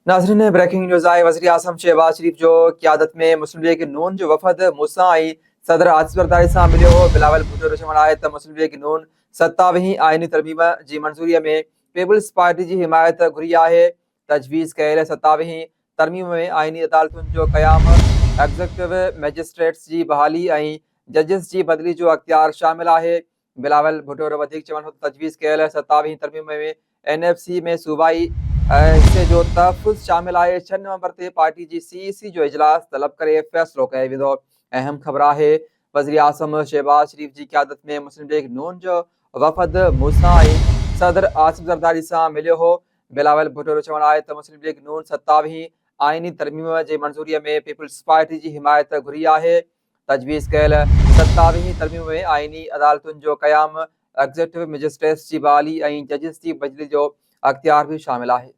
नाज़रीन breaking news आहे। वज़ीर आज़म शहबाज शरीफ जो क़यादत में मुस्लिम लीग नून जो वफ़द मूसा ऐं सदर आसिफ ज़रदारी सां मिलियो हो। बिलावल भुट्टो जो चवणु आहे त मुस्लिम लीग नून 27वीं आइनी तरमीम जी मंज़ूरीअ में पीपल्स पार्टी जी हिमायत घुरी आहे। तजवीज़ कयल 27वीं तरमीम में आइनी अदालतुनि जो क़याम, एग्ज़ीक्यूटिव मैजिस्ट्रेट्स जी बहाली ऐं जजिस जी बदिली जो अख़्तियार शामिल आहे। बिलावल भुट्टो वधीक चवनि हो त तजवीज़ कयल 27वीं तरमीम में NFC में सूबाई हिस्से जो तहफ़ुज़ शामिल आहे। 6 नवंबर ते पार्टी जी CEC जो इजलास तलब करे फ़ैसिलो कयो वेंदो। अहम ख़बर आहे, वज़ीर आज़म शहबाज शरीफ जी क़यादत में मुस्लिम लीग नून जो वफ़द मूसा ऐं सदर आसिफ ज़रदारी सां मिलियो हो। बिलावल भुट्टो जो चवणु आहे त मुस्लिम लीग नून 27वीं आइनी तरमीम जी मंज़ूरीअ में पीपल्स पार्टी जी हिमायत घुरी आहे। तजवीज़ कयल 27वीं तरमीम में आइनी अदालतुनि जो क़याम, एग्ज़ीक्यूटिव मैजिस्ट्रेट्स जी बहाली ऐं जजिस जी बदिली जो अख़्तियार भी शामिल आहे।